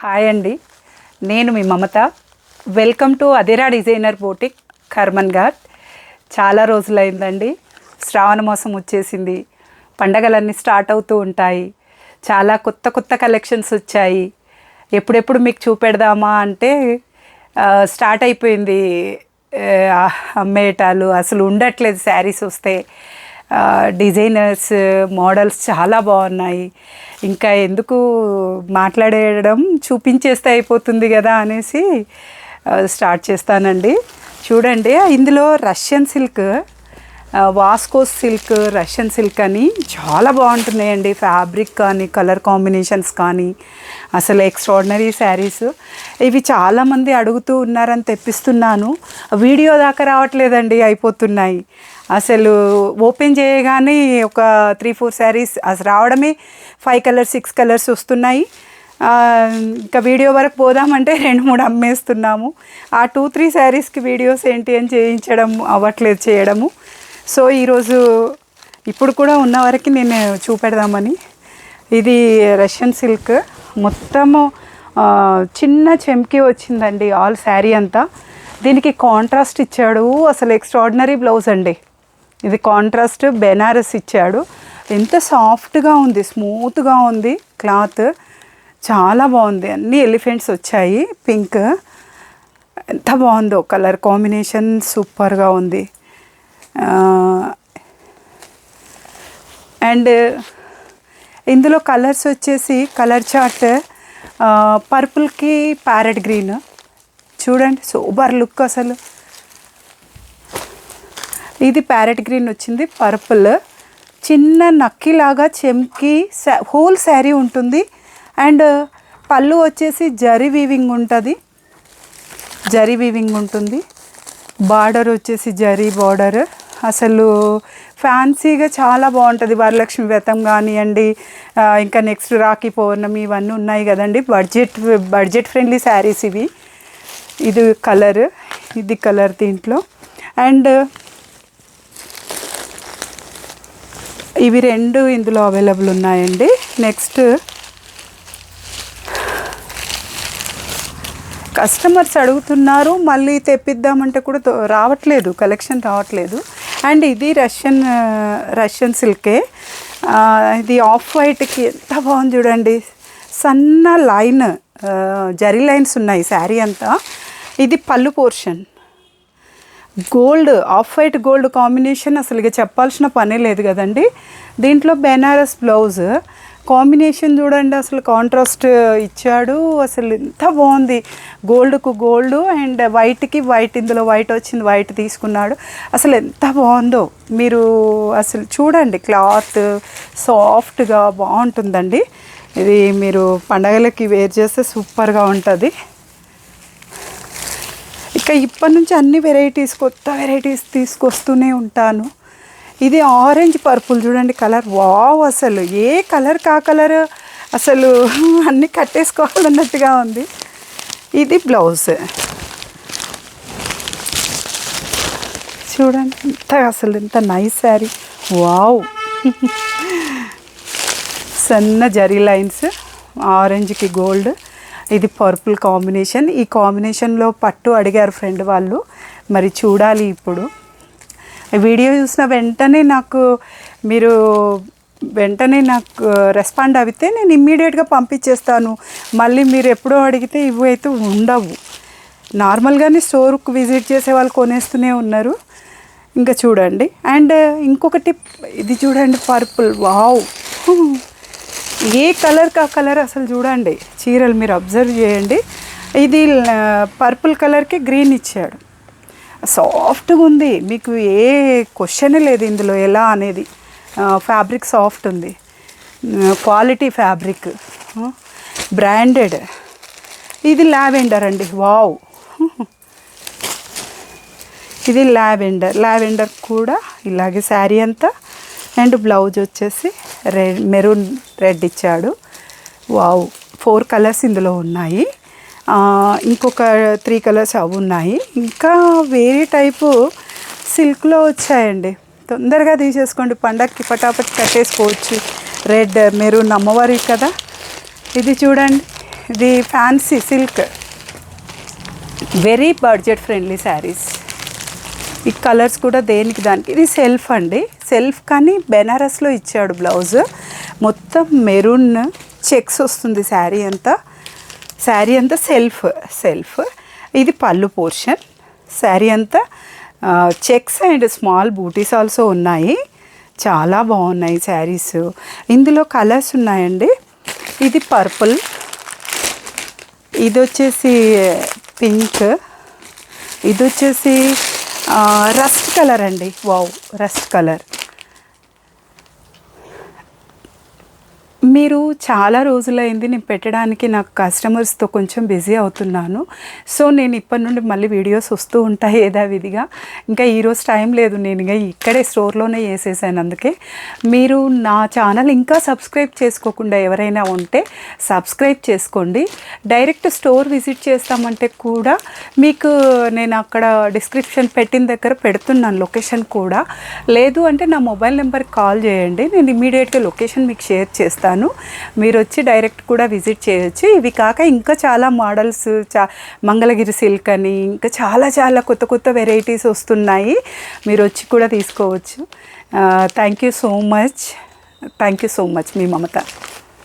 Hi అండి, నేను మీ మమత. Welcome to అదిరా డిజైనర్ బోటిక్ కర్మన్ ఘాట్. చాలా రోజులైందండి, శ్రావణ మాసం వచ్చేసింది, పండగలన్నీ స్టార్ట్ అవుతూ ఉంటాయి. చాలా కొత్త కొత్త కలెక్షన్స్ వచ్చాయి. ఎప్పుడెప్పుడు మీకు చూపెడదామా అంటే స్టార్ట్ అయిపోయింది. అమ్మేటాలు అసలు ఉండట్లేదు. శారీస్ వస్తే డిజైనర్స్ మోడల్స్ చాలా బాగున్నాయి. ఇంకా ఎందుకు మాట్లాడేయడం, చూపించేస్తే అయిపోతుంది కదా అనేసి స్టార్ట్ చేస్తానండి. చూడండి, ఇందులో Russian silk, వాస్కోస్ silk, Russian silk అని చాలా బాగుంటున్నాయండి. ఫ్యాబ్రిక్ కానీ కలర్ కాంబినేషన్స్ కానీ అసలు ఎక్స్ట్రాడినరీ శారీస్. ఇవి చాలామంది అడుగుతూ ఉన్నారని తెప్పిస్తున్నాను. వీడియో దాకా రావట్లేదండి, అయిపోతున్నాయి. అసలు ఓపెన్ చేయగానే ఒక 3-4 శారీస్ అసలు రావడమే 5 కలర్స్ 6 కలర్స్ వస్తున్నాయి. ఇంకా వీడియో వరకు పోదామంటే 2-3 అమ్మేస్తున్నాము. ఆ 2-3 శారీస్కి వీడియోస్ ఏంటి అని చేయించడం అవ్వట్లేదు చేయడము. సో ఈరోజు ఇప్పుడు కూడా ఉన్న వరకు నేను చూపెడదామని. ఇది రష్యన్ సిల్క్, మొత్తము చిన్న చెంకి వచ్చిందండి ఆల్ శారీ అంతా. దీనికి కాంట్రాస్ట్ ఇచ్చాడు, అసలు ఎక్స్ట్రాడినరీ బ్లౌజ్ అండి. ఇది కాంట్రాస్ట్ బెనారస్ ఇచ్చాడు. ఎంత సాఫ్ట్గా ఉంది, స్మూత్గా ఉంది క్లాత్, చాలా బాగుంది. అన్ని ఎలిఫెంట్స్ వచ్చాయి. పింక్ ఎంత బాగుందో, కలర్ కాంబినేషన్ సూపర్గా ఉంది. అండ్ ఇందులో కలర్స్ వచ్చేసి కలర్ చార్ట్ పర్పుల్కి ప్యారెట్ గ్రీన్. చూడండి, సూపర్ లుక్. అసలు ఇది ప్యారెట్ గ్రీన్ వచ్చింది, పర్పుల్ చిన్న నక్కిలాగా చెంకి హోల్ శారీ ఉంటుంది. అండ్ పళ్ళు వచ్చేసి జరీ వీవింగ్ ఉంటుంది. బార్డర్ వచ్చేసి జరీ బార్డర్. అసలు ఫ్యాన్సీగా చాలా బాగుంటుంది. వరలక్ష్మి వ్రతం కానివ్వండి, ఇంకా నెక్స్ట్ రాఖీ పౌర్ణమి ఇవన్నీ ఉన్నాయి కదండి. బడ్జెట్ ఫ్రెండ్లీ శారీస్ ఇవి. ఇది కలర్, ఇది కలర్ దీంట్లో. అండ్ ఇవి 2 ఇందులో అవైలబుల్ ఉన్నాయండి. నెక్స్ట్ కస్టమర్స్ అడుగుతున్నారు, మళ్ళీ తెప్పిద్దామంటే కూడా రావట్లేదు, కలెక్షన్ రావట్లేదు. అండ్ ఇది రష్యన్ సిల్కే. ఇది ఆఫ్ వైట్కి ఎంత బాగుంది చూడండి. సన్న లైన్, జరీ లైన్స్ ఉన్నాయి శారీ అంతా. ఇది పళ్ళు portion, gold, off white gold combination. అసలు ఇక చెప్పాల్సిన పనే లేదు కదండి. దీంట్లో బెనారస్ బ్లౌజ్ కాంబినేషన్ చూడండి, అసలు కాంట్రాస్ట్ ఇచ్చాడు. అసలు ఎంత బాగుంది, గోల్డ్కు గోల్డ్ అండ్ వైట్కి వైట్. ఇందులో వైట్ వచ్చింది, వైట్ తీసుకున్నాడు. అసలు ఎంత బాగుందో మీరు అసలు చూడండి. క్లాత్ సాఫ్ట్గా బాగుంటుందండి. ఇది మీరు పండగలకి వేర్ చేస్తే సూపర్గా ఉంటుంది. ఇక ఇప్పటి నుంచి అన్ని వెరైటీస్, కొత్త వెరైటీస్ తీసుకొస్తూనే ఉంటాను. ఇది ఆరెంజ్ పర్పుల్ చూడండి కలర్, వావ్. అసలు ఏ కలర్ కా కలర్, అసలు అన్నీ కట్టేసుకోవాలన్నట్టుగా ఉంది. ఇది బ్లౌజ్ చూడండి, అసలు ఎంత నైస్ శారీ, వావ్. సన్న జరీ లైన్స్, ఆరెంజ్కి గోల్డ్. ఇది పర్పుల్ కాంబినేషన్. ఈ కాంబినేషన్లో పట్టు అడిగారు ఫ్రెండ్ వాళ్ళు, మరి చూడాలి. ఇప్పుడు వీడియో చూసిన వెంటనే నాకు రెస్పాండ్ అయితే నేను ఇమ్మీడియట్గా పంపించేస్తాను. మళ్ళీ మీరు ఎప్పుడో అడిగితే ఇవి అయితే ఉండవు. నార్మల్గానే స్టోర్కి విజిట్ చేసే వాళ్ళు కొనేస్తూనే ఉన్నారు. ఇంకా చూడండి. అండ్ ఇంకొకటి ఇది చూడండి, పర్పుల్, వావ్. ఏ కలర్ కా కలర్ అసలు చూడండి. చీరలు మీరు అబ్జర్వ్ చేయండి. ఇది పర్పుల్ కలర్కి గ్రీన్ ఇచ్చాడు, సాఫ్ట్గా ఉంది. మీకు ఏ క్వశ్చన్ లేదు ఇందులో ఎలా అనేది. ఫ్యాబ్రిక్ సాఫ్ట్ ఉంది, క్వాలిటీ ఫ్యాబ్రిక్, బ్రాండెడ్. ఇది లావెండర్ అండి, వావ్. ఇది లావెండర్ కూడా ఇలాగే శారీ అంతా. అండ్ బ్లౌజ్ వచ్చేసి మెరూన్ రెడ్ ఇచ్చాడు, వావ్. 4 కలర్స్ ఇందులో ఉన్నాయి. ఇంకొక 3 కలర్స్ అవి ఉన్నాయి. ఇంకా వేరే టైపు సిల్క్లో వచ్చాయండి. తొందరగా తీసేసుకోండి, పండగకి పటాపట్ కట్టేసుకోవచ్చు. రెడ్ మెరూన్ అమ్మవారి కదా. ఇది చూడండి, ఇది fancy silk, very budget friendly saris. ఈ కలర్స్ కూడా దేనికి దానికి. ఇది సెల్ఫ్ అండి, సెల్ఫ్ కానీ బెనారస్లో ఇచ్చాడు బ్లౌజ్. మొత్తం మెరూన్ చెక్స్ వస్తుంది శారీ అంతా. శారీ అంతా సెల్ఫ్. ఇది పళ్ళు పోర్షన్. శారీ అంతా checks and small booties also ఉన్నాయి. చాలా బాగున్నాయి శారీస్. ఇందులో కలర్స్ ఉన్నాయండి. ఇది పర్పుల్, ఇది వచ్చేసి పింక్, ఇది వచ్చేసి రస్ట్ కలర్ అండి. Wow, rust colour. మీరు చాలా రోజులైంది నేను పెట్టడానికి, నాకు కస్టమర్స్తో కొంచెం బిజీ అవుతున్నాను. సో నేను ఇప్పటి నుండి మళ్ళీ వీడియోస్ వస్తూ ఉంటాయి యథావిధిగా. ఇంకా ఈరోజు టైం లేదు, నేను ఇంకా ఇక్కడే స్టోర్లోనే చేసేసాను. అందుకే మీరు నా ఛానల్ ఇంకా సబ్స్క్రైబ్ చేసుకోకుండా ఎవరైనా ఉంటే సబ్స్క్రైబ్ చేసుకోండి. డైరెక్ట్ స్టోర్ విజిట్ చేస్తామంటే కూడా మీకు నేను అక్కడ డిస్క్రిప్షన్ పెట్టిన దగ్గర పెడుతున్నాను లొకేషన్ కూడా. లేదు అంటే నా మొబైల్ నెంబర్కి కాల్ చేయండి, నేను ఇమీడియట్గా లొకేషన్ మీకు షేర్ చేస్తాను. మీరు వచ్చి డైరెక్ట్ కూడా విజిట్ చేయొచ్చు. ఇవి కాక ఇంకా చాలా మోడల్స్, మంగళగిరి సిల్క్ అని ఇంకా చాలా కొత్త వెరైటీస్ వస్తున్నాయి. మీరు వచ్చి కూడా తీసుకోవచ్చు. Thank you so much me Mamata.